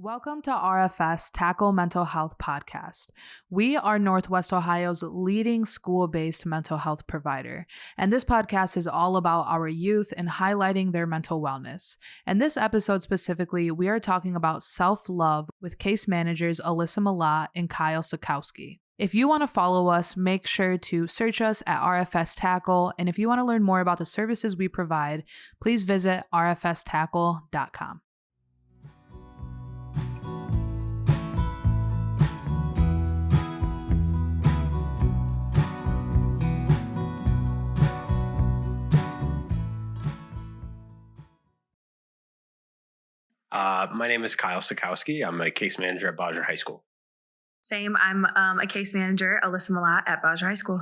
Welcome to RFS Tackle Mental Health Podcast. We are Northwest Ohio's leading school-based mental health provider, and this podcast is all about our youth and highlighting their mental wellness. In this episode specifically, we are talking about self-love with case managers Alyssa Mlot and T.A.C.K.L.E. Sakowski. If you want to follow us, make sure to search us at RFS Tackle, and if you want to learn more about the services we provide, please visit rfstackle.com. My name is T.A.C.K.L.E. Sakowski. I'm a case manager at Bowser High School. Same. I'm a case manager, Alyssa Mlot, at Bowser High School.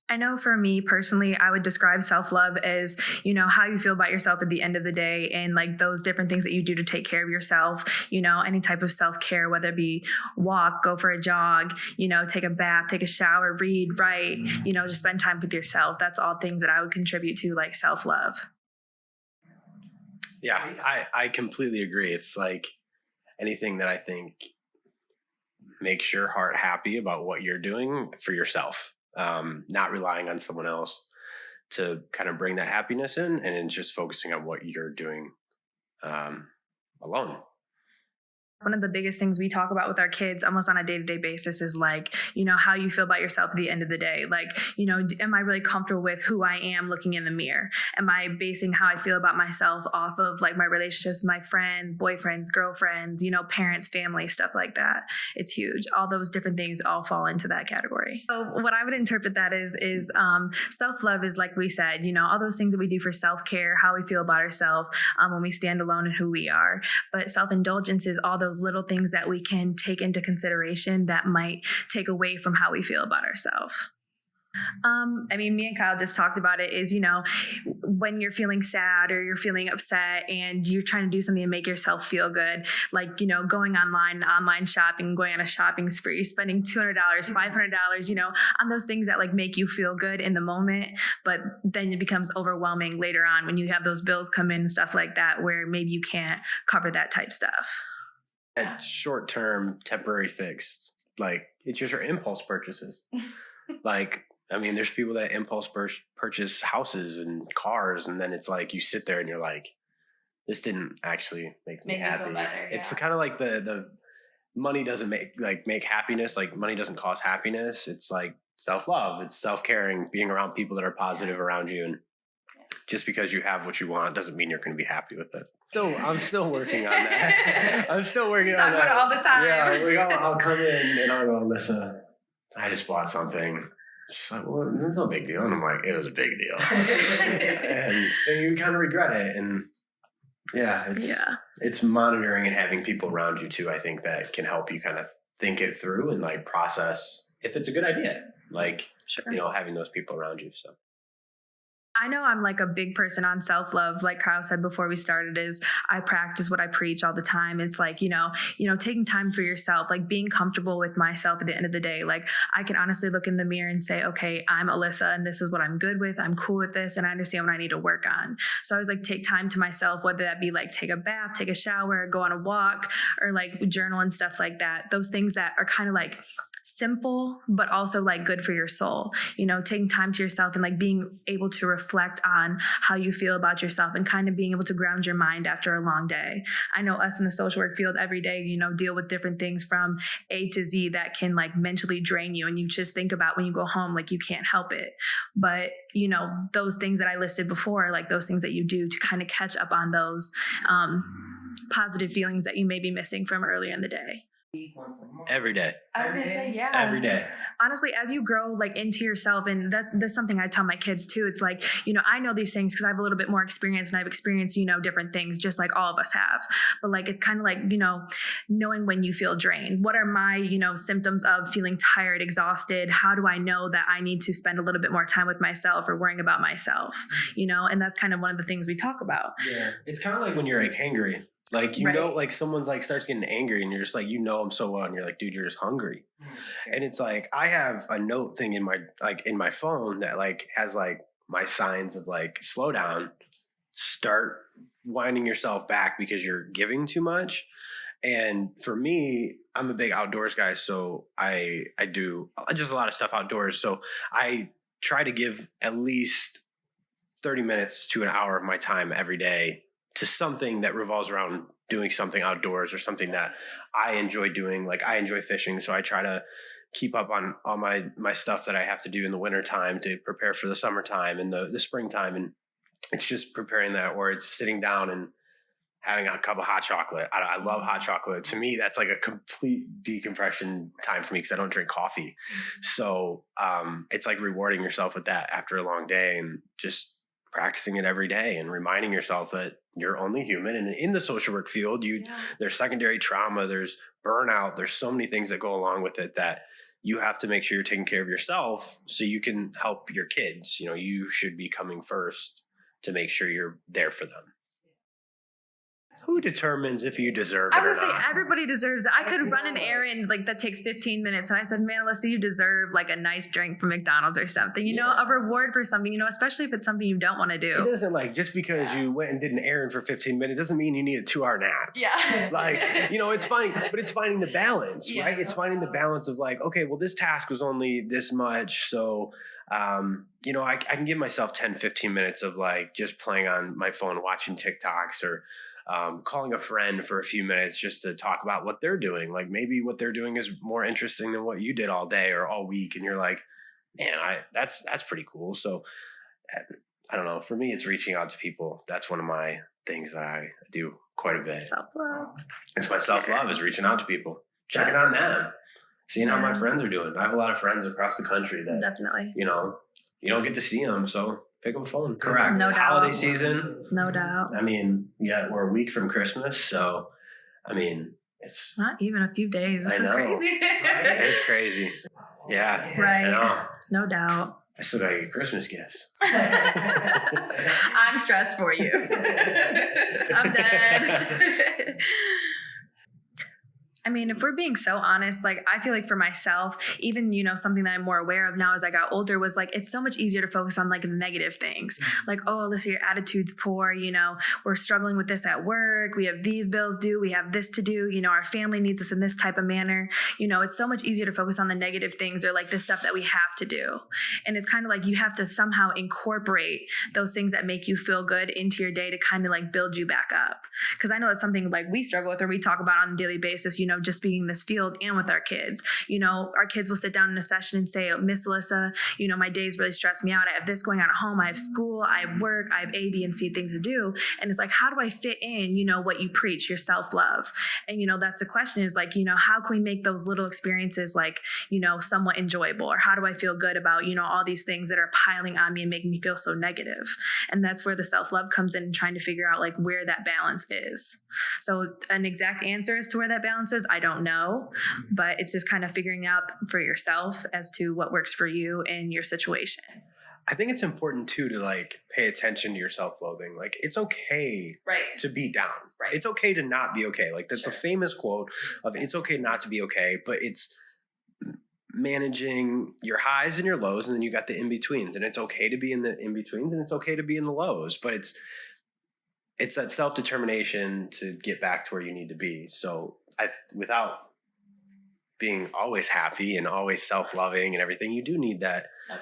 I know for me personally, I would describe self-love as, how you feel about yourself at the end of the day and like those different things that you do to take care of yourself, any type of self-care, whether it be walk, go for a jog, take a bath, take a shower, read, write, just spend time with yourself. That's all things that I would contribute to like self-love. Yeah, I completely agree. It's like anything that I think makes your heart happy about what you're doing for yourself, not relying on someone else to kind of bring that happiness in, and then just focusing on what you're doing alone. One of the biggest things we talk about with our kids almost on a day-to-day basis is like, how you feel about yourself at the end of the day. Like, am I really comfortable with who I am looking in the mirror? Am I basing how I feel about myself off of like my relationships with my friends, boyfriends, girlfriends, parents, family, stuff like that? It's huge. All those different things all fall into that category. So what I would interpret that is self-love is, like we said, all those things that we do for self-care, how we feel about ourselves when we stand alone and who we are. But self-indulgence is all those little things that we can take into consideration that might take away from how we feel about ourselves. Me and Kyle just talked about it is, when you're feeling sad or you're feeling upset and you're trying to do something to make yourself feel good, like, going online shopping, going on a shopping spree, spending $200, $500, on those things that like make you feel good in the moment. But then it becomes overwhelming later on when you have those bills come in and stuff like that, where maybe you can't cover that type stuff. And short-term temporary fix, like it's just your impulse purchases. Like, there's people that impulse purchase houses and cars, and then it's like you sit there and you're like, this didn't actually make me happy. Feel better, it's kind of like the money doesn't make happiness. Like money doesn't cause happiness. It's like self-love. It's self-caring, being around people that are positive around you, and just because you have what you want doesn't mean you're going to be happy with it. So I'm still working on that. I'm still working on that. Talk about it all the time. Yeah, I'll come in and I'll go, Alyssa, I just bought something. She's like, well, it's no big deal. And I'm like, it was a big deal. and you kind of regret it. And it's monitoring and having people around you too, I think, that can help you kind of think it through and like process if it's a good idea. Like, having those people around you. So. I know I'm like a big person on self-love. Like Kyle said before we started, is I practice what I preach all the time. It's like, taking time for yourself, like being comfortable with myself at the end of the day. Like I can honestly look in the mirror and say, okay, I'm Alyssa and this is what I'm good with. I'm cool with this. And I understand what I need to work on. So I always like take time to myself, whether that be like take a bath, take a shower, go on a walk, or like journal and stuff like that. Those things that are kind of like simple, but also like good for your soul, taking time to yourself and like being able to reflect on how you feel about yourself and kind of being able to ground your mind after a long day. I know us in the social work field every day, deal with different things from A to Z that can like mentally drain you. And you just think about when you go home, like you can't help it. But, those things that I listed before, like those things that you do to kind of catch up on those positive feelings that you may be missing from earlier in the day. Every day. I was gonna say, yeah. Every day. Honestly, as you grow like into yourself, and that's something I tell my kids too. It's like, I know these things because I have a little bit more experience and I've experienced, different things just like all of us have. But like, it's kind of like, knowing when you feel drained. What are my, symptoms of feeling tired, exhausted? How do I know that I need to spend a little bit more time with myself or worrying about myself? And that's kind of one of the things we talk about. Yeah. It's kind of like when you're like hangry. Like, like someone's like starts getting angry and you're just like, them so well. And you're like, dude, you're just hungry. Mm-hmm. And it's like, I have a note thing in my phone that like has like my signs of like, slow down, start winding yourself back because you're giving too much. And for me, I'm a big outdoors guy. So I do just a lot of stuff outdoors. So I try to give at least 30 minutes to an hour of my time every day to something that revolves around doing something outdoors or something that I enjoy doing. Like I enjoy fishing. So I try to keep up on all my stuff that I have to do in the wintertime to prepare for the summertime and the springtime. And it's just preparing that, or it's sitting down and having a cup of hot chocolate. I love hot chocolate. To me, that's like a complete decompression time for me because I don't drink coffee. So it's like rewarding yourself with that after a long day and just practicing it every day and reminding yourself that you're only human. And in the social work field, there's secondary trauma, there's burnout, there's so many things that go along with it that you have to make sure you're taking care of yourself so you can help your kids. You know, you should be coming first to make sure you're there for them. Who determines if you deserve it I would or say not? everybody deserves it. I could run an errand like that takes 15 minutes. And I said, man, Alyssa, you deserve like a nice drink from McDonald's or something, you know, a reward for something, you know, especially if it's something you don't want to do. It doesn't like just because you went and did an errand for 15 minutes doesn't mean you need a 2-hour nap. Yeah. Like, you know, it's fine, but it's finding the balance, Yeah. right? It's finding the balance of like, okay, well, this task was only this much. So, you know, I can give myself 10, 15 minutes of like just playing on my phone, watching TikToks or calling a friend for a few minutes just to talk about what they're doing. Like maybe what they're doing is more interesting than what you did all day or all week. And you're like, man, that's pretty cool. So I don't know. For me, it's reaching out to people. That's one of my things that I do quite a bit. Self-love. It's my self-love is reaching out to people, checking on them, seeing how my friends are doing. I have a lot of friends across the country that, Definitely. you know, you don't get to see them. So pick up a phone. Correct. No It's doubt. holiday season. No doubt. I mean, we're a week from Christmas. So, I mean, it's Not even a few days. I know. Crazy. it's crazy. Yeah. Right. I know. No doubt. I still got to get Christmas gifts. I'm stressed for you. I'm dead. I mean, if we're being so honest, like I feel like for myself, even, you know, something that I'm more aware of now as I got older was like, it's so much easier to focus on like the negative things. Like, oh, Alyssa, your attitude's poor. You know, we're struggling with this at work. We have these bills due. We have this to do. You know, our family needs us in this type of manner. You know, it's so much easier to focus on the negative things or like the stuff that we have to do. And it's kind of like you have to somehow incorporate those things that make you feel good into your day to kind of like build you back up. Because I know it's something like we struggle with or we talk about on a daily basis, you know, just being in this field and with our kids. You know, our kids will sit down in a session and say, Miss Alyssa, you know, my days really stress me out. I have this going on at home. I have school, I have work, I have A, B, and C things to do. And it's like, how do I fit in, you know, what you preach, your self-love? And, you know, that's the question is like, you know, how can we make those little experiences like, you know, somewhat enjoyable? Or how do I feel good about, you know, all these things that are piling on me and making me feel so negative? And that's where the self-love comes in and trying to figure out like where that balance is. So an exact answer as to where that balance is, I don't know, but it's just kind of figuring out for yourself as to what works for you and your situation. I think it's important too to like pay attention to your self-loathing. Like it's okay to be down. Right. It's okay to not be okay. Like that's a famous quote of it's okay not to be okay, but it's managing your highs and your lows, and then you got the in-betweens, and it's okay to be in the in-betweens and it's okay to be in the lows, but it's that self-determination to get back to where you need to be. So without being always happy and always self-loving and everything, you do need that. Okay.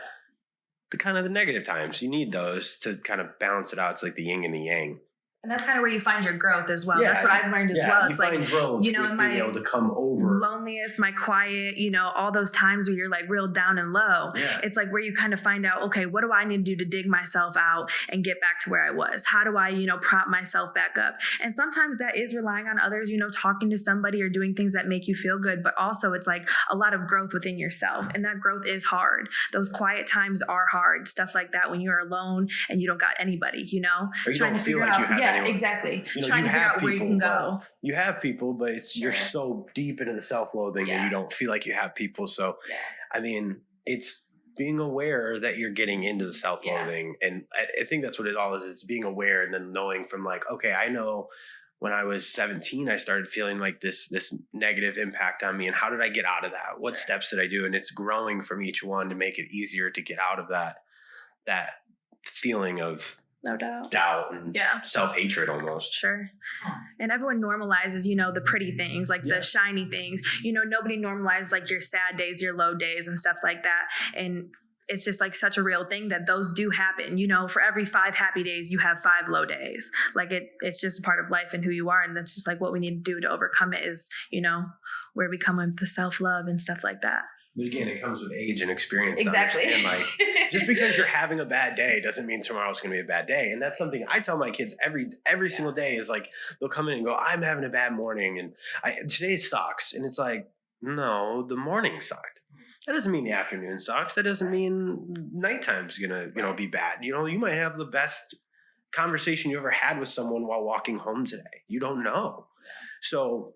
The kind of the negative times, you need those to kind of balance it out. It's like the yin and the yang. And that's kind of where you find your growth as well. That's what I've learned as well. It's like, growth, you know, being able to come over loneliest, my quiet, you know, all those times where you're like real down and low. Yeah. It's like where you kind of find out, okay, what do I need to do to dig myself out and get back to where I was? How do I, you know, prop myself back up? And sometimes that is relying on others, you know, talking to somebody or doing things that make you feel good. But also it's like a lot of growth within yourself. And that growth is hard. Those quiet times are hard. Stuff like that when you're alone and you don't got anybody, you know, or you don't feel like you have anyone. Exactly. You know, trying you to figure out where you can go. You have people, but you're so deep into the self-loathing that you don't feel like you have people. So, I mean, it's being aware that you're getting into the self-loathing. And I think that's what it all is. It's being aware and then knowing from like, okay, I know when I was 17, I started feeling like this negative impact on me. And how did I get out of that? What steps did I do? And it's growing from each one to make it easier to get out of that feeling of No doubt. doubt and self-hatred almost. Sure. And everyone normalizes, the pretty things, like the shiny things. Nobody normalizes like your sad days, your low days and stuff like that. And it's just like such a real thing that those do happen. For every 5 happy days, you have 5 low days. Like it's just a part of life and who you are. And that's just like what we need to do to overcome it is, where we come with the self-love and stuff like that. But again, it comes with age and experience. Exactly. To understand, like, just because you're having a bad day doesn't mean tomorrow's going to be a bad day. And that's something I tell my kids every single day is like, they'll come in and go, I'm having a bad morning and today sucks. And it's like, no, the morning sucked. That doesn't mean the afternoon sucks. That doesn't mean nighttime's going to, be bad. You might have the best conversation you ever had with someone while walking home today. You don't know. So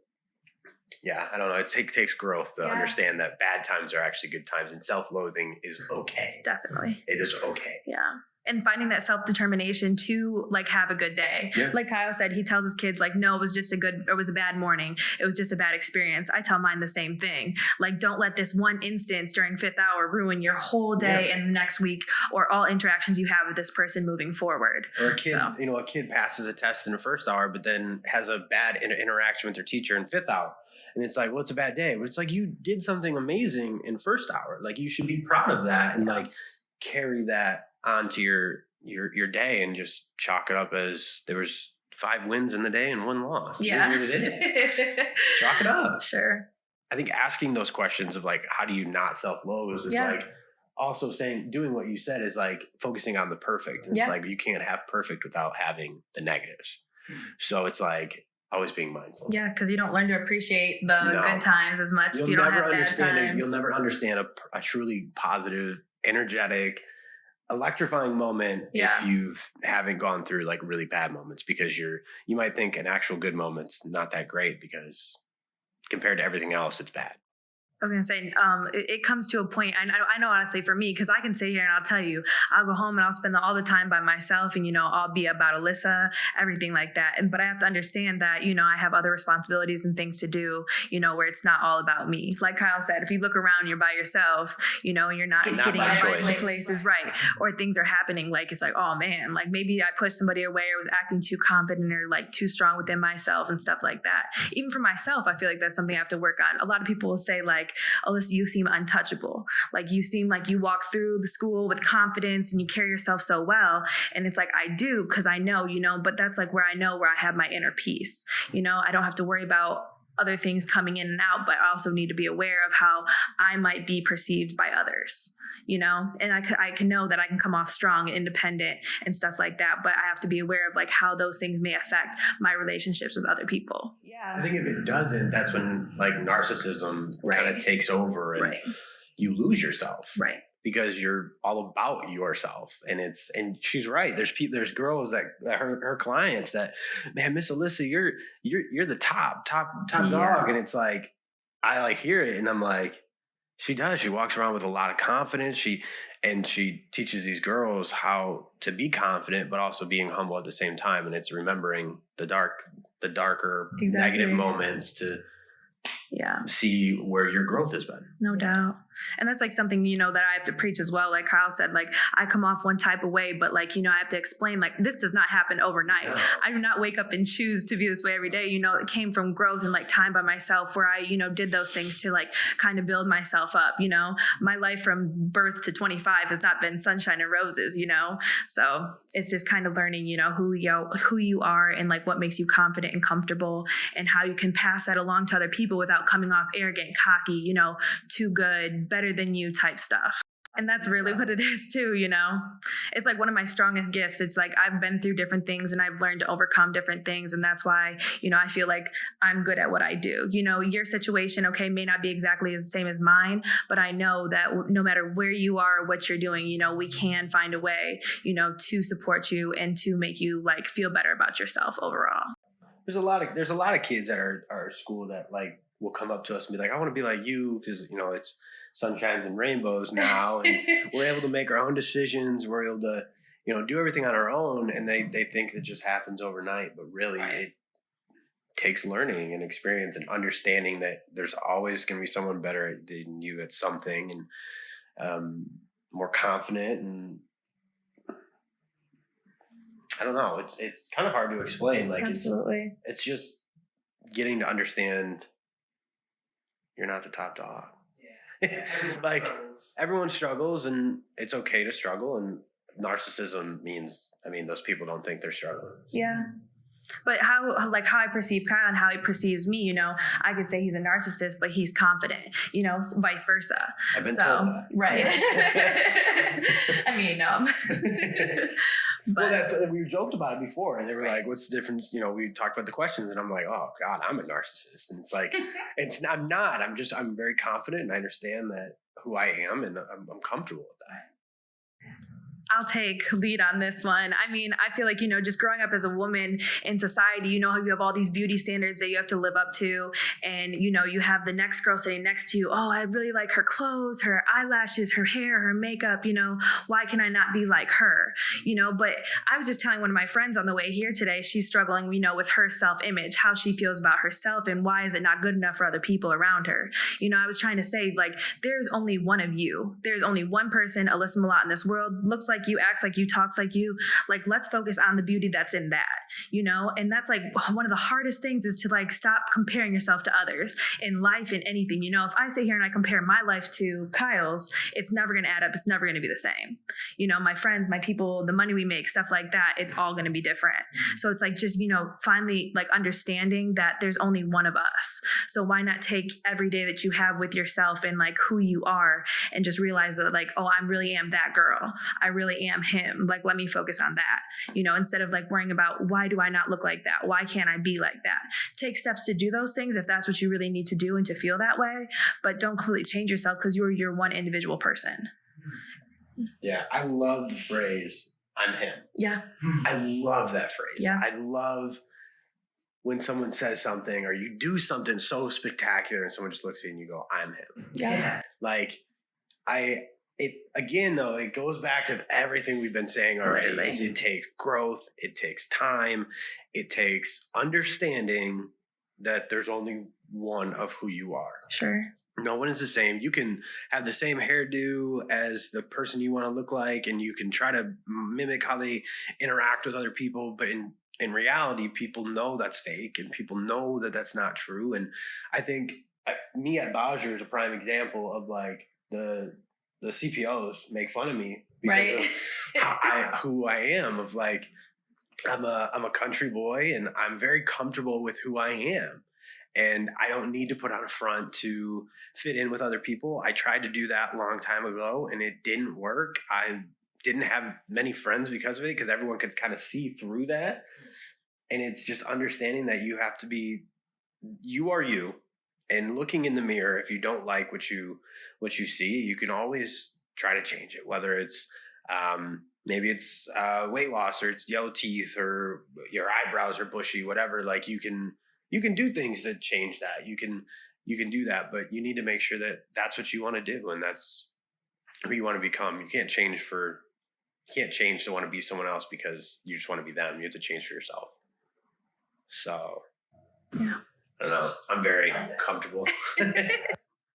yeah, I don't know. It takes growth to understand that bad times are actually good times and self-loathing is okay. Definitely. It is okay. Yeah. And finding that self-determination to like have a good day. Yeah. Like Kyle said, he tells his kids like, no, it was a bad morning. It was just a bad experience. I tell mine the same thing. Like, don't let this one instance during 5th hour ruin your whole day and next week or all interactions you have with this person moving forward. Or a kid passes a test in the 1st hour, but then has a bad interaction with their teacher in 5th hour. And it's like, well, it's a bad day. But it's like, you did something amazing in 1st hour. Like, you should be proud of that and like carry that onto your day and just chalk it up as there was 5 wins in the day and 1 loss. Yeah. It is. Chalk it up. Sure. I think asking those questions of like, how do you not self-loathe is like also doing what you said is like focusing on the perfect. And it's like, you can't have perfect without having the negatives. So it's like always being mindful. Yeah. Cause you don't learn to appreciate the good times as much if you don't have bad times. You'll never understand a truly positive, energetic, electrifying moment if you haven't gone through like really bad moments, because you might think an actual good moment's not that great because compared to everything else, it's bad. I was going to say, it comes to a point, I know honestly for me, because I can sit here and I'll tell you, I'll go home and I'll spend all the time by myself and, I'll be about Alyssa, everything like that. But I have to understand that, I have other responsibilities and things to do, where it's not all about me. Like Kyle said, if you look around, you're by yourself, and you're not getting in the right places, right? Or things are happening, like, it's like, oh man, like maybe I pushed somebody away or was acting too confident or like too strong within myself and stuff like that. Even for myself, I feel like that's something I have to work on. A lot of people will say like, Alyssa, you seem untouchable. Like you seem like you walk through the school with confidence and you carry yourself so well. And it's like, I do, because I know, but that's like where I know where I have my inner peace. I don't have to worry about other things coming in and out, but I also need to be aware of how I might be perceived by others, and I can know that I can come off strong and independent and stuff like that, but I have to be aware of like how those things may affect my relationships with other people. Yeah. I think if it doesn't, that's when like narcissism kind of takes over and you lose yourself. Right. Because you're all about yourself. And she's right. There's girls that her clients that, man, Miss Alyssa, you're the top dog. And it's like, I like hear it and I'm like, she does. She walks around with a lot of confidence. She teaches these girls how to be confident, but also being humble at the same time. And it's remembering the darker negative moments to see where your growth has been. No doubt. And that's like something, that I have to preach as well. Like Kyle said, like I come off one type of way, but like, I have to explain like this does not happen overnight. No. I do not wake up and choose to be this way every day. It came from growth and like time by myself where I, did those things to like kind of build myself up. My life from birth to 25 has not been sunshine and roses, so it's just kind of learning, who you are and like what makes you confident and comfortable and how you can pass that along to other people without coming off arrogant, cocky, too good, better than you type stuff. And that's really what it is too, It's like one of my strongest gifts. It's like I've been through different things and I've learned to overcome different things. And that's why, I feel like I'm good at what I do. Your situation, may not be exactly the same as mine, but I know that no matter where you are, what you're doing, we can find a way, to support you and to make you like feel better about yourself overall. There's a lot of kids at our school that like will come up to us and be like, I want to be like you, because it's sunshines and rainbows now, and we're able to make our own decisions. We're able to do everything on our own, and they think it just happens overnight, but really it takes learning and experience and understanding that there's always going to be someone better than you at something and more confident, and I don't know. It's kind of hard to explain. Like Absolutely. it's just getting to understand you're not the top dog. Yeah. Like everyone struggles, and it's okay to struggle. And narcissism means, I mean, those people don't think they're struggling. Yeah. But how I perceive Kyle and how he perceives me, you know, I could say he's a narcissist, but he's confident, you know, vice versa. I've been told that. Right. I mean, well, we joked about it before, and they were like, "What's the difference?" You know, we talked about the questions, and I'm like, "Oh God, I'm a narcissist," and it's like, I'm not. I'm very confident, and I understand that who I am, and I'm comfortable with that. I'll take lead on this one. I mean, I feel like, you know, just growing up as a woman in society, you know, you have all these beauty standards that you have to live up to. And, you know, you have the next girl sitting next to you. Oh, I really like her clothes, her eyelashes, her hair, her makeup, you know, why can I not be like her? You know, but I was just telling one of my friends on the way here today, she's struggling, you know, with her self-image, how she feels about herself and why is it not good enough for other people around her? You know, I was trying to say, like, there's only one of you. There's only one person, Alyssa Mlot, in this world, looks like you, acts like you, talks like you. Like, let's focus on the beauty that's in that, you know? And that's like one of the hardest things is to like stop comparing yourself to others in life and anything. You know, if I sit here and I compare my life to Kyle's, it's never going to add up. It's never going to be the same. You know, my friends, my people, the money we make, stuff like that, it's all going to be different. So it's like just, you know, finally like understanding that there's only one of us. So why not take every day that you have with yourself and like who you are and just realize that like, oh, I really am that girl. I really am him. Like, let me focus on that, you know, instead of like worrying about why do I not look like that? Why can't I be like that? Take steps to do those things if that's what you really need to do and to feel that way, but don't completely change yourself because you're your one individual person. Yeah, I love the phrase, I'm him. Yeah. I love that phrase. Yeah. I love when someone says something or you do something so spectacular and someone just looks at you and you go, I'm him. Yeah. Like, again, though, it goes back to everything we've been saying already. It takes growth. It takes time. It takes understanding that there's only one of who you are. Sure. No one is the same. You can have the same hairdo as the person you want to look like, and you can try to mimic how they interact with other people. But in reality, people know that's fake, and people know that that's not true. And I think me at Bowser is a prime example of like the CPOs make fun of me because of who I am. Of like, I'm a country boy, and I'm very comfortable with who I am. And I don't need to put on a front to fit in with other people. I tried to do that a long time ago, and it didn't work. I didn't have many friends because of it, because everyone could kind of see through that. And it's just understanding that you have to be, you are you. And looking in the mirror, if you don't like what you see, you can always try to change it. Whether it's maybe it's weight loss, or it's yellow teeth, or your eyebrows are bushy, whatever. Like you can do things that change that. You can do that, but you need to make sure that that's what you want to do, and that's who you want to become. You can't change to want to be someone else because you just want to be them. You have to change for yourself. So, yeah. I don't know. I'm very comfortable.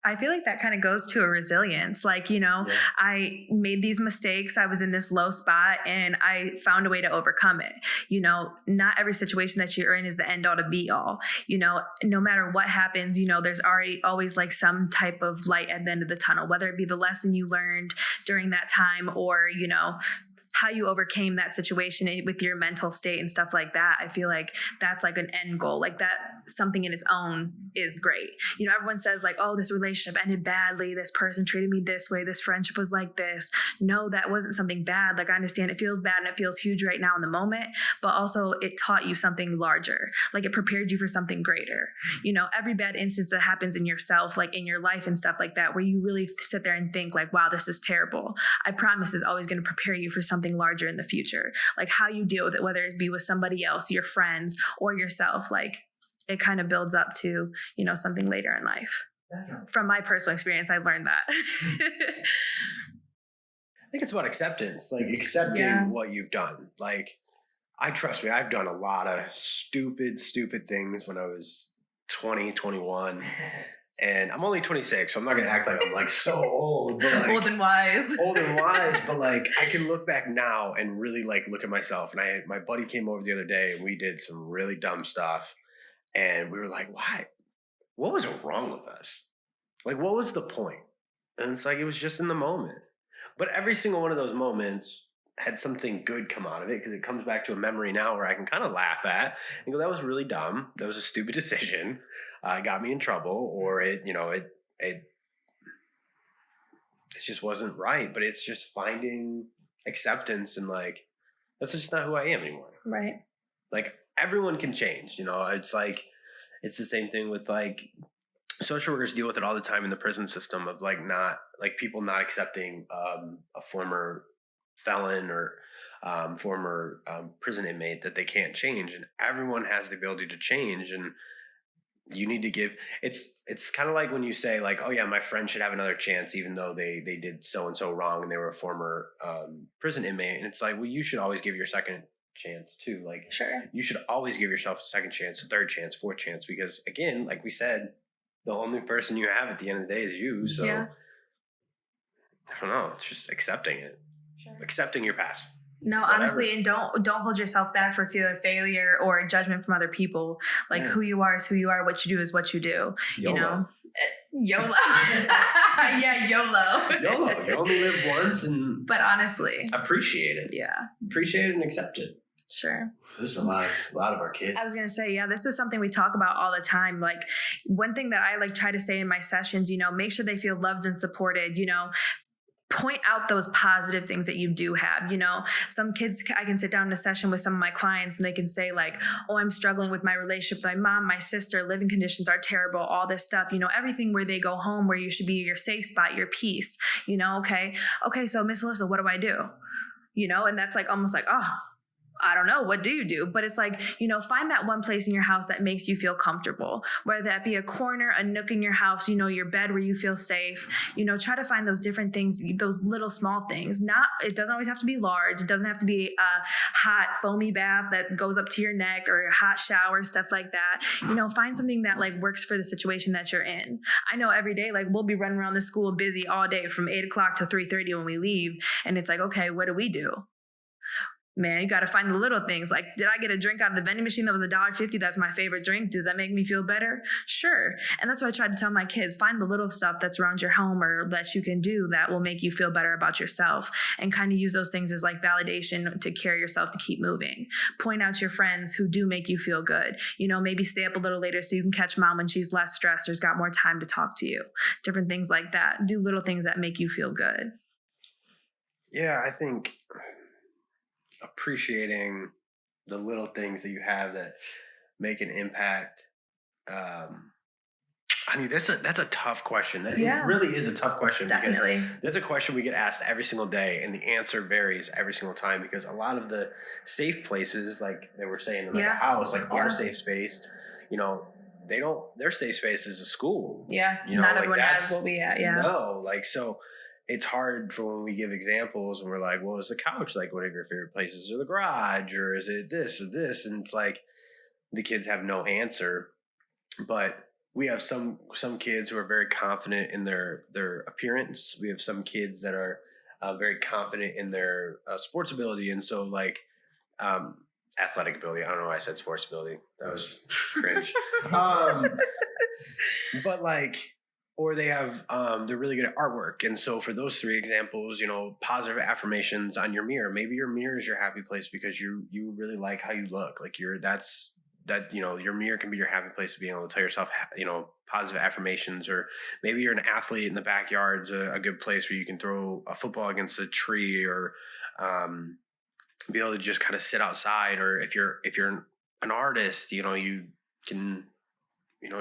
I feel like that kind of goes to a resilience. Like, you know, yeah. I made these mistakes. I was in this low spot and I found a way to overcome it. You know, not every situation that you're in is the end all to be all. You know, no matter what happens, you know, there's always like some type of light at the end of the tunnel, whether it be the lesson you learned during that time or, you know, how you overcame that situation with your mental state and stuff like that. I feel like that's like an end goal. Like that something in its own is great. You know, everyone says like, oh, this relationship ended badly. This person treated me this way. This friendship was like this. No, that wasn't something bad. Like I understand it feels bad and it feels huge right now in the moment, but also it taught you something larger. Like it prepared you for something greater. You know, every bad instance that happens in yourself, like in your life and stuff like that, where you really sit there and think like, wow, this is terrible. I promise is always going to prepare you for something larger in the future. Like how you deal with it, whether it be with somebody else, your friends, or yourself, like it kind of builds up to, you know, something later in life. From my personal experience, I've learned that. I think it's about acceptance, like accepting what you've done. Like trust me, I've done a lot of stupid things when I was 20, 21. And I'm only 26, so I'm not gonna act like I'm like so old, but like Old and wise. old and wise. But like I can look back now and really like look at myself. And my buddy came over the other day and we did some really dumb stuff. And we were like, why? What was wrong with us? Like, what was the point? And it's like, it was just in the moment. But every single one of those moments had something good come out of it, because it comes back to a memory now where I can kind of laugh at and go, that was really dumb. That was a stupid decision. It got me in trouble, or it just wasn't right. But it's just finding acceptance and like, that's just not who I am anymore. Right. Like everyone can change, it's like, it's the same thing with like social workers deal with it all the time in the prison system of like people not accepting a former felon or former prison inmate that they can't change, and everyone has the ability to change. And you need to give it's kind of like when you say like, oh yeah, my friend should have another chance even though they did so and so wrong and they were a former prison inmate. And it's like, well, you should always give your second chance too. Like, sure, you should always give yourself a second chance, a third chance, fourth chance, because again, like we said, the only person you have at the end of the day is you. So yeah. I don't know, it's just accepting it. Sure. Accepting your past. No, whatever. Honestly, and don't hold yourself back for fear of failure or judgment from other people. Like, who you are is who you are. What you do is what you do. YOLO. YOLO. Yeah, YOLO. YOLO. You only live once, but honestly, appreciate it. Yeah. Appreciate it and accept it. Sure. This is a lot of our kids. I was going to say, yeah, this is something we talk about all the time. Like, one thing that I like try to say in my sessions, make sure they feel loved and supported, point out those positive things that you do have. Some kids, I can sit down in a session with some of my clients and they can say like, oh, I'm struggling with my relationship with my mom, my sister, living conditions are terrible, all this stuff, everything where they go home, where you should be your safe spot, your peace, okay. So Miss Alyssa, what do I do? And that's like, almost like, oh, I don't know, what do you do? But it's like, find that one place in your house that makes you feel comfortable, whether that be a corner, a nook in your house, your bed where you feel safe, try to find those different things, those little small things. It doesn't always have to be large. It doesn't have to be a hot foamy bath that goes up to your neck or a hot shower, stuff like that. Find something that like works for the situation that you're in. I know every day, like we'll be running around the school busy all day from 8 o'clock to 3:30 when we leave. And it's like, okay, what do we do? Man, you got to find the little things. Like, did I get a drink out of the vending machine that was $1.50? That's my favorite drink. Does that make me feel better? Sure. And that's what I try to tell my kids. Find the little stuff that's around your home or that you can do that will make you feel better about yourself, and kind of use those things as like validation to carry yourself to keep moving. Point out your friends who do make you feel good. Maybe stay up a little later so you can catch mom when she's less stressed or has got more time to talk to you. Different things like that. Do little things that make you feel good. Yeah, I think appreciating the little things that you have that make an impact. That's a tough question. It really is a tough question. Definitely. Because there's a question we get asked every single day, and the answer varies every single time, because a lot of the safe places, like they were saying, in like a house, like our safe space, their safe space is a school. Yeah. Not everyone has what we have. Yeah. No, so it's hard for when we give examples and we're like, well, is the couch like one of your favorite places, or the garage, or is it this or this? And it's like the kids have no answer. But we have some kids who are very confident in their appearance. We have some kids that are very confident in their sports ability. And so like athletic ability. I don't know why I said sports ability. That was cringe. But like, or they have, they're really good at artwork. And so for those three examples, positive affirmations on your mirror, maybe your mirror is your happy place because you really like how you look. Like your mirror can be your happy place to be able to tell yourself, positive affirmations. Or maybe you're an athlete and the backyard's a good place where you can throw a football against a tree, or be able to just kind of sit outside. Or if you're an artist, you can,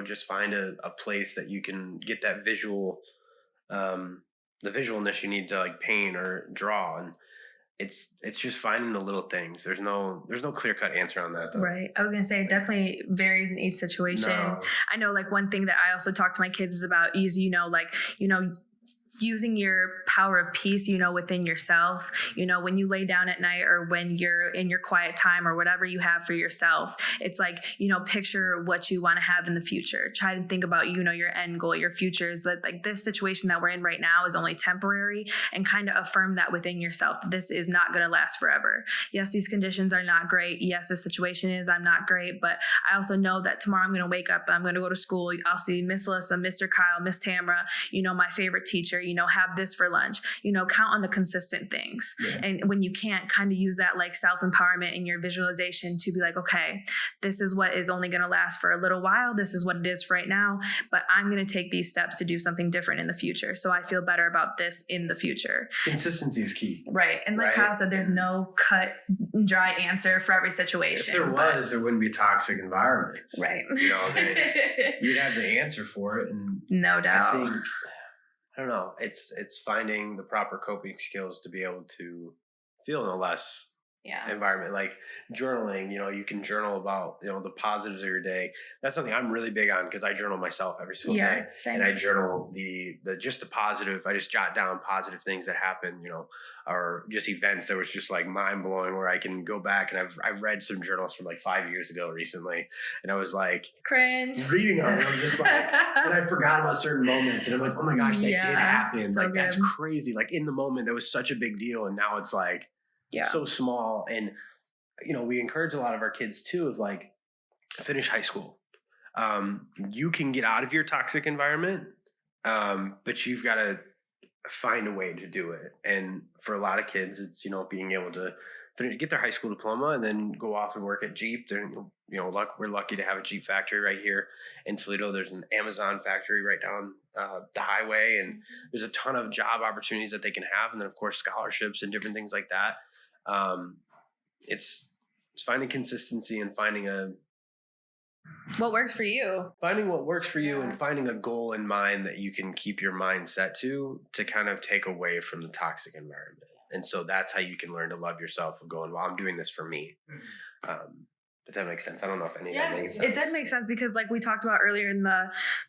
just find a place that you can get that visual, the visualness you need to like paint or draw. And it's just finding the little things. There's no clear-cut answer on that, though. Right. I was going to say it definitely varies in each situation. No. I know like one thing that I also talk to my kids is about is, using your power of peace, within yourself, when you lay down at night or when you're in your quiet time or whatever you have for yourself, it's like, picture what you want to have in the future. Try to think about, your end goal, your futures, that like this situation that we're in right now is only temporary, and kind of affirm that within yourself. This is not going to last forever. Yes, these conditions are not great. Yes, this situation is, I'm not great, but I also know that tomorrow I'm going to wake up, I'm going to go to school. I'll see Miss Alyssa, Mr. Kyle, Miss Tamara, my favorite teacher, have this for lunch, count on the consistent things. Yeah. And when you can't, kind of use that like self-empowerment in your visualization to be like, okay, this is what is only going to last for a little while. This is what it is for right now, but I'm going to take these steps to do something different in the future. So I feel better about this in the future. Consistency is key. Right. And like Kyle said, there's no cut and dry answer for every situation. If there was, there wouldn't be toxic environments. Right. You'd have the answer for it. And no doubt. I don't know. It's finding the proper coping skills to be able to feel in a less environment. Like journaling, you can journal about, the positives of your day. That's something I'm really big on because I journal myself every single day. Same. And I journal the positive. I just jot down positive things that happen, or just events that was just like mind blowing, where I can go back, and I've read some journals from like 5 years ago recently, and I was like cringe reading them. And I'm just like, and I forgot about certain moments, and I'm like, oh my gosh, that did happen. So like that's crazy. Like in the moment, that was such a big deal, and now it's like so small. And we encourage a lot of our kids too of like, finish high school. You can get out of your toxic environment, but you've got to find a way to do it. And for a lot of kids, it's being able to get their high school diploma and then go off and work at Jeep. We're lucky to have a Jeep factory right here in Toledo. There's an Amazon factory right down the highway, and there's a ton of job opportunities that they can have, and then of course scholarships and different things like that. It's finding consistency and finding what works for you. Finding what works for you and finding a goal in mind that you can keep your mind set to kind of take away from the toxic environment. And so that's how you can learn to love yourself of going, well, I'm doing this for me. If that makes sense. I don't know if any of that makes sense. It does make sense because like we talked about earlier in the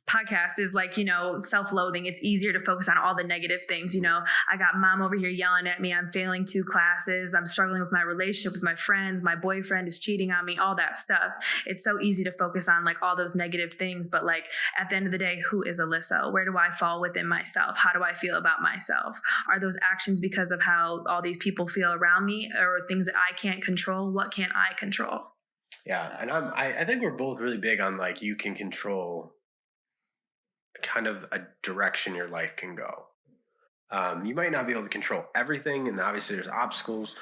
podcast is like, self-loathing. It's easier to focus on all the negative things. I got mom over here yelling at me. I'm failing 2 classes. I'm struggling with my relationship with my friends. My boyfriend is cheating on me, all that stuff. It's so easy to focus on like all those negative things. But like at the end of the day, who is Alyssa? Where do I fall within myself? How do I feel about myself? Are those actions because of how all these people feel around me, or things that I can't control? What can I control? Yeah, and I think we're both really big on like you can control kind of a direction your life can go. You might not be able to control everything, and obviously there's obstacles,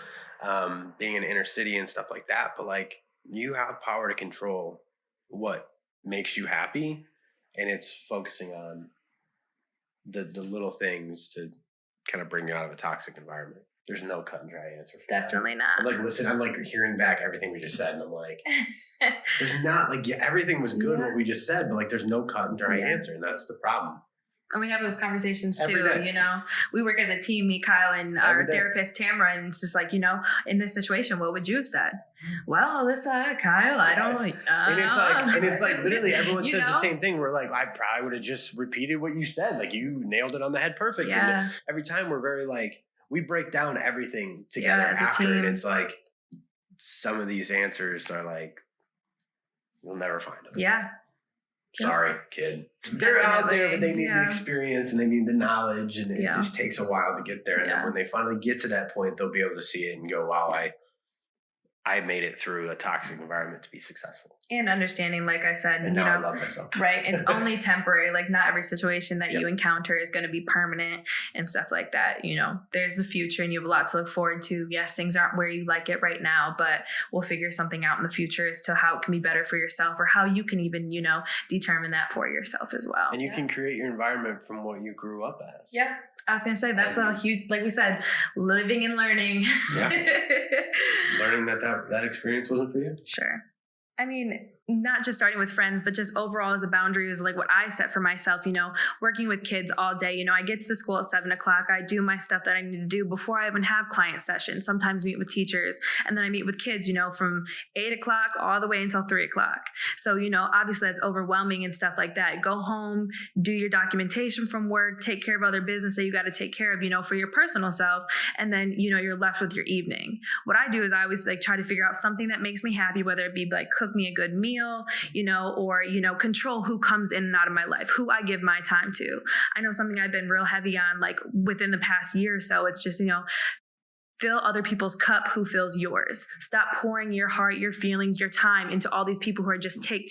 being in the inner city and stuff like that, but like you have power to control what makes you happy, and it's focusing on the little things to kind of bring you out of a toxic environment. There's no cut and dry answer for Definitely that. not. I'm like hearing back everything we just said, and I'm like, there's not like everything was good what we just said, but like there's no cut and dry answer, and that's the problem. And we have those conversations too, Every day. We work as a team, me, Kyle, and our therapist, Tamara, and it's just like, in this situation, what would you have said? Well, Alyssa, Kyle, I don't and it's like literally everyone says the same thing. We're like, I probably would have just repeated what you said. Like you nailed it on the head perfect. Yeah. And every time we're very like, we break down everything together after, and it's like some of these answers are like, you'll never find them. Yeah. Sorry, kid. They're out there, but they need the experience and they need the knowledge, and it just takes a while to get there. And then when they finally get to that point, they'll be able to see it and go, wow, I made it through a toxic environment to be successful. And understanding, like I said, and now I love myself. Right. It's only temporary. Like not every situation that you encounter is going to be permanent and stuff like that. There's a future and you have a lot to look forward to. Yes, things aren't where you like it right now, but we'll figure something out in the future as to how it can be better for yourself, or how you can even, determine that for yourself as well. And you can create your environment from what you grew up as. Yeah. I was going to say, that's a huge, like we said, living and learning. Yeah. Learning that experience wasn't for you. Sure. I mean, not just starting with friends, but just overall as a boundary is like what I set for myself, working with kids all day. I get to the school at 7:00. I do my stuff that I need to do before I even have client sessions, sometimes meet with teachers. And then I meet with kids, from 8:00 all the way until 3:00. So, obviously that's overwhelming and stuff like that. Go home, do your documentation from work, take care of other business that you got to take care of, for your personal self. And then, you're left with your evening. What I do is I always like try to figure out something that makes me happy, whether it be like cook me a good meal, or, control who comes in and out of my life, who I give my time to. I know something I've been real heavy on, like within the past year or so, it's just, fill other people's cup who fills yours. Stop pouring your heart, your feelings, your time into all these people who are just take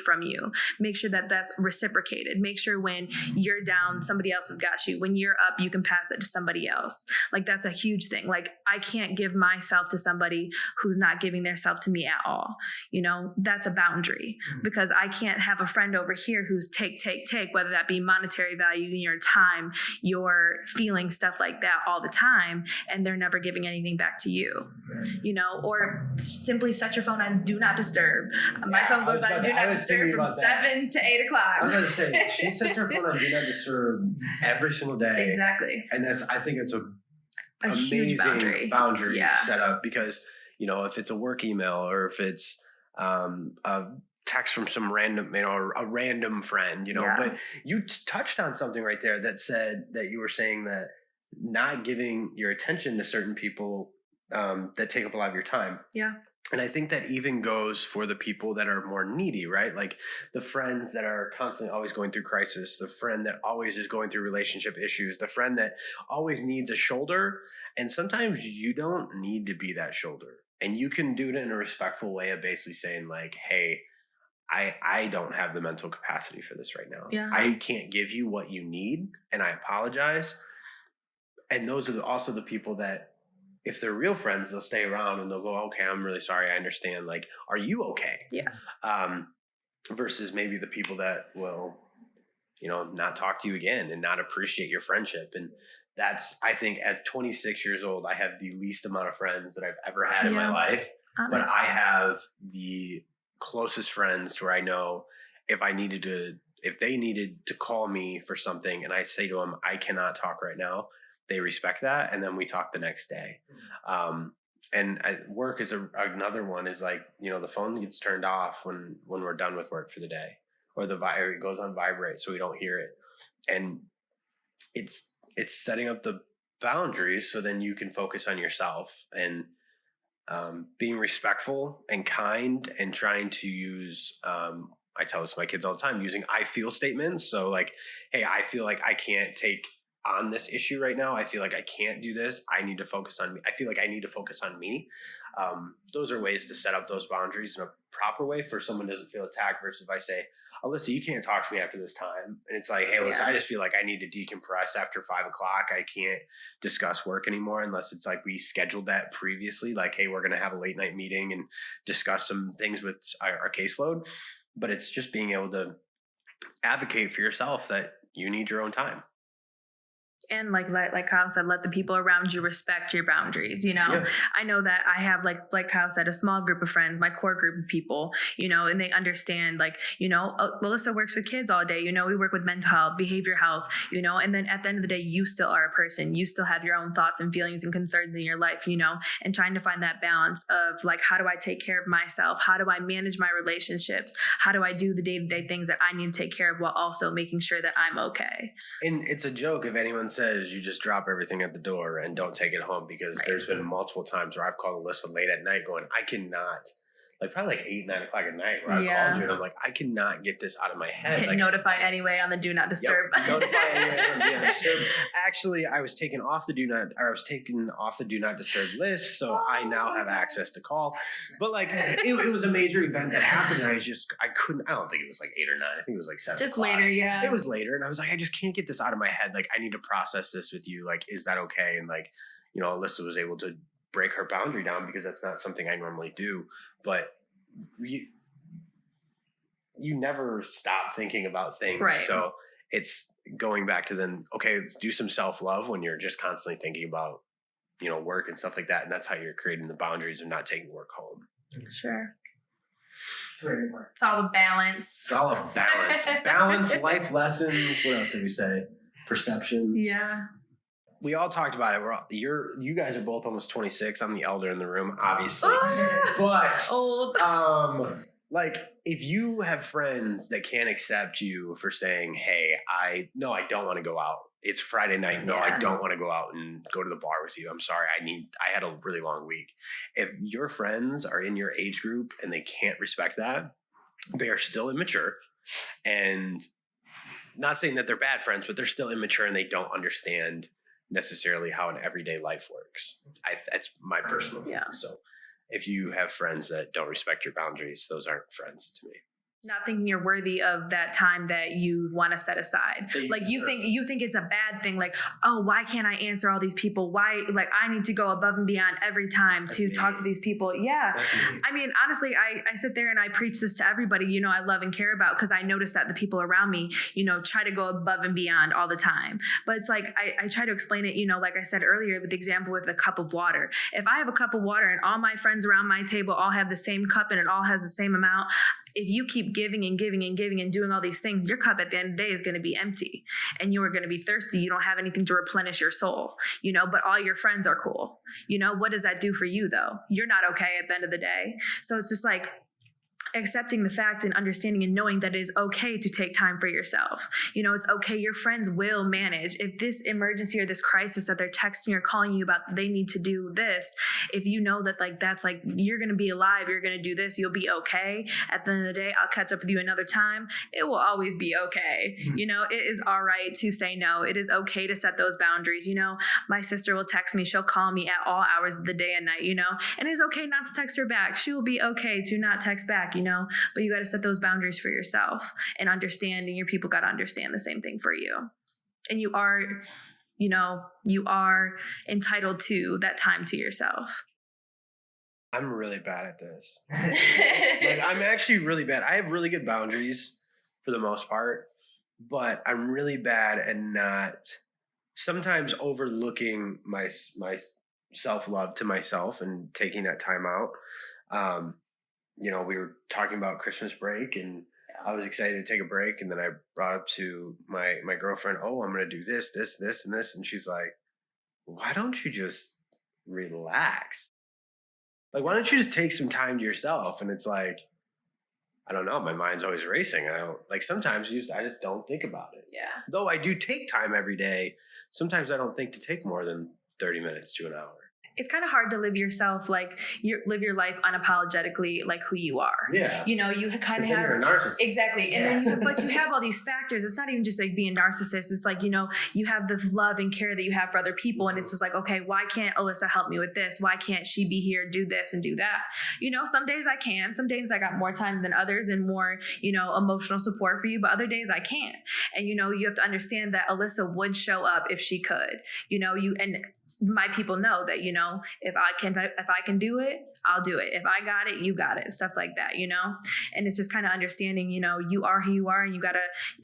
from you. Make sure that that's reciprocated. Make sure when you're down, somebody else has got you. When you're up, you can pass it to somebody else. Like that's a huge thing. Like I can't give myself to somebody who's not giving their self to me at all. That's a boundary because I can't have a friend over here who's take, whether that be monetary value, your time, your feelings, stuff like that all the time. And they're never giving anything back to you, or simply set your phone on do not disturb. My phone goes on do not disturb from 7 to 8 o'clock. I was going to say, she sets her phone on do not disturb every single day. Exactly. And I think it's a huge amazing boundary set up because, if it's a work email or if it's a text from some random, a random friend, but you touched on something right there that said that you were saying that not giving your attention to certain people that take up a lot of your time. Yeah. And I think that even goes for the people that are more needy, right? Like the friends that are constantly always going through crisis, the friend that always is going through relationship issues, the friend that always needs a shoulder. And sometimes you don't need to be that shoulder. And you can do it in a respectful way of basically saying like, hey, I don't have the mental capacity for this right now. Yeah. I can't give you what you need. And I apologize. And those are also the people that, if they're real friends, they'll stay around and they'll go, okay, I'm really sorry. I understand. Like, are you okay? Yeah. Versus maybe the people that will, not talk to you again and not appreciate your friendship. And that's, I think at 26 years old, I have the least amount of friends that I've ever had in my life. Honest. But I have the closest friends where I know if they needed to call me for something and I say to them, I cannot talk right now, they respect that, and then we talk the next day. And work is another one. Is like the phone gets turned off when we're done with work for the day, or it goes on vibrate so we don't hear it. And it's setting up the boundaries so then you can focus on yourself and being respectful and kind and trying to use. I tell this to my kids all the time, using I feel statements. So like, hey, I feel like I can't take on this issue right now. I feel like I can't do this. I need to focus on me. I feel like I need to focus on me. Those are ways to set up those boundaries in a proper way for someone who doesn't feel attacked versus if I say, Alyssa, you can't talk to me after this time. And it's like, hey, Alyssa, I just feel like I need to decompress after 5 o'clock. I can't discuss work anymore unless it's like we scheduled that previously. Like, hey, we're going to have a late night meeting and discuss some things with our caseload. But it's just being able to advocate for yourself that you need your own time. And like Kyle said, let the people around you respect your boundaries. Yeah. I know that I have like Kyle said, a small group of friends, my core group of people, and they understand Alyssa works with kids all day. We work with mental health, behavior health, and then at the end of the day, you still are a person. You still have your own thoughts and feelings and concerns in your life, and trying to find that balance of like, how do I take care of myself? How do I manage my relationships? How do I do the day-to-day things that I need to take care of while also making sure that I'm okay? And it's a joke if anyone says you just drop everything at the door and don't take it home, because there's been multiple times where I've called Alyssa late at night going, I cannot, like probably like 8, 9 o'clock at night where I called you and I'm like, I cannot get this out of my head. Hit like, notify anyway on the do not disturb. Yep, notify anyway on do not disturb. Actually, I was taken off the do not disturb list, so I now have access to call. But like it was a major event that happened, and I don't think it was like 8 or 9. I think it was like 7 Just o'clock. later, yeah. It was later, and I was like, I just can't get this out of my head. Like, I need to process this with you. Like, is that okay? And like, Alyssa was able to break her boundary down because that's not something I normally do. But you never stop thinking about things. Right. So it's going back to then, okay, do some self-love when you're just constantly thinking about, work and stuff like that. And that's how you're creating the boundaries of not taking work home. Sure. It's very important. It's all the balance. It's all a balance. Balance, life lessons. What else did we say? Perception. Yeah. We all talked about it. You guys are both almost 26. I'm the elder in the room, obviously. But Old. like if you have friends that can't accept you for saying, hey, I don't want to go out. It's Friday night. No, I don't want to go out and go to the bar with you. I'm sorry. I had a really long week. If your friends are in your age group and they can't respect that, they are still immature. And not saying that they're bad friends, but they're still immature and they don't understand necessarily how an everyday life works. That's my personal view. So if you have friends that don't respect your boundaries, those aren't friends to me. Not thinking you're worthy of that time that you want to set aside. Like you think it's a bad thing. Like, oh, why can't I answer all these people? Why, like, I need to go above and beyond every time to talk to these people. Yeah. I mean, honestly, I sit there and I preach this to everybody, I love and care about, because I notice that the people around me, try to go above and beyond all the time. But it's like, I try to explain it, like I said earlier, with the example with a cup of water. If I have a cup of water and all my friends around my table all have the same cup and it all has the same amount, if you keep giving and giving and giving and doing all these things, your cup at the end of the day is going to be empty and you are going to be thirsty. You don't have anything to replenish your soul, but all your friends are cool. What does that do for you though? You're not okay at the end of the day. So it's just like accepting the fact and understanding and knowing that it is okay to take time for yourself. It's okay. Your friends will manage. If this emergency or this crisis that they're texting or calling you about, they need to do this. If you know that that's you're going to be alive, you're going to do this, you'll be okay. At the end of the day, I'll catch up with you another time. It will always be okay. It is all right to say no. It is okay to set those boundaries. My sister will text me. She'll call me at all hours of the day and night, and it's okay not to text her back. She will be okay to not text back, but you got to set those boundaries for yourself and understand, and your people got to understand the same thing for you. And you are entitled to that time to yourself. I'm really bad at this. I'm actually really bad. I have really good boundaries for the most part, but I'm really bad at not sometimes overlooking my self-love to myself and taking that time out. We were talking about Christmas break and I was excited to take a break. And then I brought up to my girlfriend, oh, I'm going to do this, this, this, and this. And she's like, why don't you just relax? Like, why don't you just take some time to yourself? And it's like, I don't know. My mind's always racing. Sometimes I just don't think about it. Yeah. Though I do take time every day. Sometimes I don't think to take more than 30 minutes to an hour. It's kind of hard to live yourself, live your life unapologetically, like who you are. Yeah. You kind of have. You're a narcissist. Exactly. And then but you have all these factors. It's not even just like being narcissist. It's like, you have the love and care that you have for other people. And it's just like, okay, why can't Alyssa help me with this? Why can't she be here, do this and do that? Some days I can. Some days I got more time than others and more, emotional support for you. But other days I can't. And, you have to understand that Alyssa would show up if she could. And my people know that, if I can do it, I'll do it. If I got it, you got it. Stuff like that, and it's just kind of understanding, you are who you are and you got to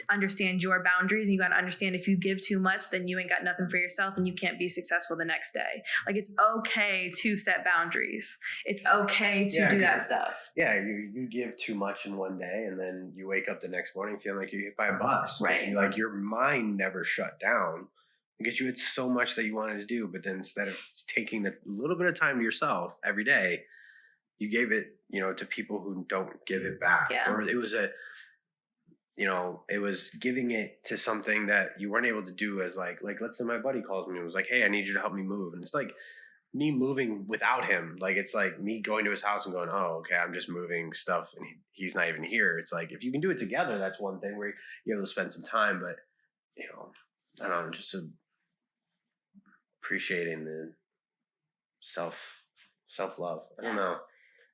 understand your boundaries and you got to understand if you give too much, then you ain't got nothing for yourself and you can't be successful the next day. Like, it's okay to set boundaries. It's okay to do that stuff. Yeah. You give too much in one day and then you wake up the next morning feeling like you're hit by a bus. Right. Your mind never shut down. Because you had so much that you wanted to do, but then instead of taking a little bit of time to yourself every day, you gave it, to people who don't give it back. Yeah. Or it was it was giving it to something that you weren't able to do as like let's say my buddy calls me and was like, hey, I need you to help me move. And it's like me moving without him. Like, it's like me going to his house and going, oh, okay, I'm just moving stuff and he's not even here. It's like, if you can do it together, that's one thing where you're able to spend some time, but I don't know, just appreciating the self-love. I don't know.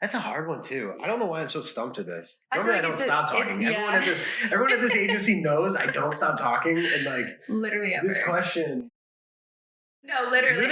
That's a hard one too. I don't know why I'm so stumped to this. Normally I don't stop talking. Everyone at this agency knows I don't stop talking, and literally ever. This question. No, literally.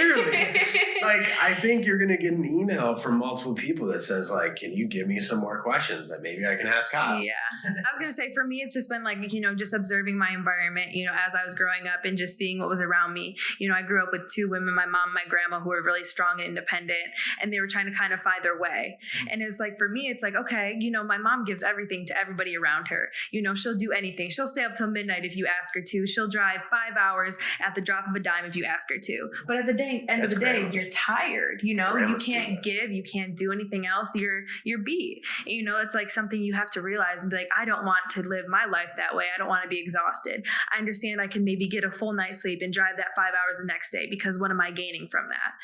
Like, I think you're going to get an email from multiple people that says, like, can you give me some more questions that maybe I can ask Kyle? Yeah. I was going to say, for me, it's just been like, just observing my environment, as I was growing up and just seeing what was around me. I grew up with two women, my mom and my grandma, who were really strong and independent, and they were trying to kind of find their way. And it's like, for me, it's like, okay, my mom gives everything to everybody around her. She'll do anything. She'll stay up till midnight if you ask her to. She'll drive 5 hours at the drop of a dime if you ask her to. But at the end of the day, you're tired. You can't give, you can't do anything else. You're beat. It's like something you have to realize and be like, I don't want to live my life that way. I don't want to be exhausted. I understand I can maybe get a full night's sleep and drive that 5 hours the next day, because what am I gaining from that?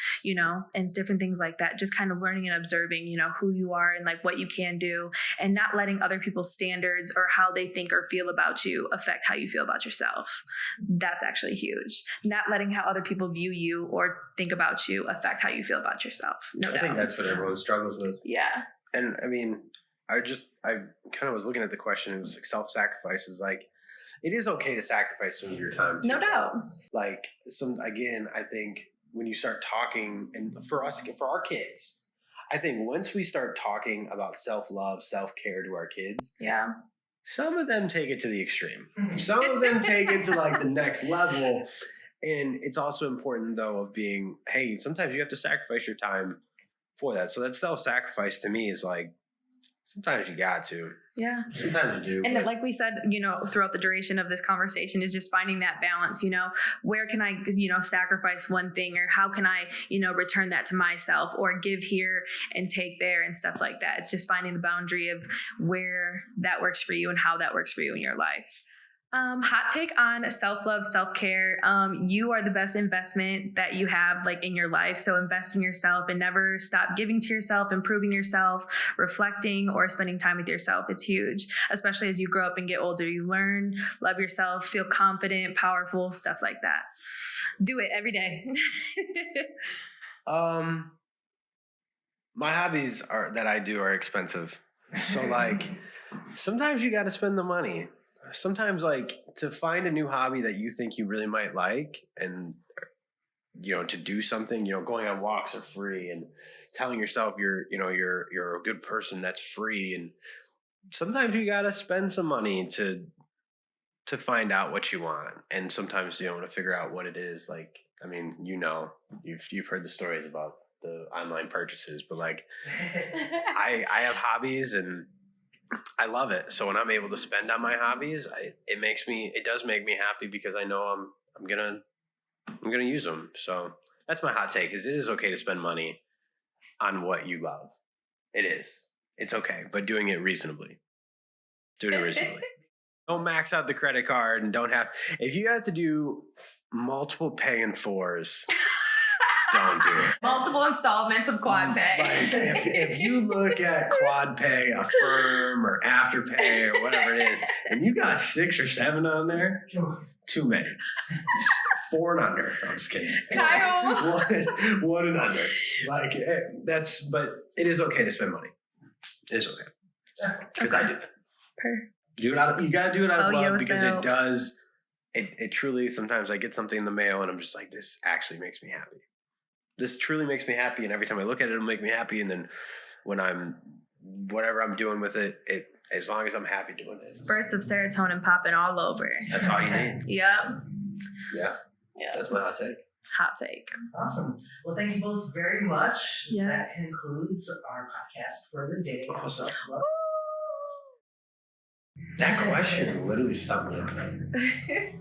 And it's different things like that. Just kind of learning and observing, who you are and like what you can do, and not letting other people's standards or how they think or feel about you affect how you feel about yourself. That's actually huge. Not letting how other people view you or think about you affect how you feel about yourself. No doubt. I think that's what everyone struggles with. Yeah. And I mean, I kind of was looking at the question. It was like self-sacrifice is like, it is okay to sacrifice some of your time too. No doubt. Like I think when you start talking, and for our kids, I think once we start talking about self-love, self-care to our kids, yeah, some of them take it to the extreme. Some of them take it to like the next level. And it's also important though of being, hey, sometimes you have to sacrifice your time for that. So that self-sacrifice to me is like, sometimes you got to. Yeah. Sometimes you do. And like we said, throughout the duration of this conversation is just finding that balance, where can I, sacrifice one thing, or how can I, return that to myself, or give here and take there and stuff like that. It's just finding the boundary of where that works for you and how that works for you in your life. Hot take on self-love, self-care. You are the best investment that you have like in your life. So invest in yourself and never stop giving to yourself, improving yourself, reflecting, or spending time with yourself. It's huge, especially as you grow up and get older. You learn, love yourself, feel confident, powerful, stuff like that. Do it every day. My hobbies that I do are expensive. So like, sometimes you got to spend the money. Sometimes like to find a new hobby that you think you really might like, and to do something, going on walks are free, and telling yourself you're a good person, that's free. And sometimes you got to spend some money to find out what you want. And sometimes you want to figure out what it is. Like, I mean, you've heard the stories about the online purchases, but like I have hobbies and I love it. So when I'm able to spend on my hobbies, it does make me happy, because I know I'm gonna use them. So that's my hot take. It is okay to spend money on what you love. It is. It's okay, but doing it reasonably. Don't max out the credit card, and don't have. If you have to do multiple pay in fours. Don't do it. Multiple installments of quad pay. Like if you look at quad pay, Affirm, or Afterpay, or whatever it is, and you got 6 or 7 on there, too many. 4 and under. I'm just kidding. Kyle. One and under. Like but it is okay to spend money. It is okay. Because I do. You got to do it out of love, because it does. It truly, sometimes I get something in the mail and I'm just like, this actually makes me happy. This truly makes me happy, and every time I look at it, it'll make me happy. And then when whatever I'm doing with it, as long as I'm happy doing it. Spurts of serotonin popping all over. That's all you need. Yep. Yeah. That's my hot take. Hot take. Awesome. Well, thank you both very much. Yes. That concludes our podcast for the day. Awesome. That question literally stumped me.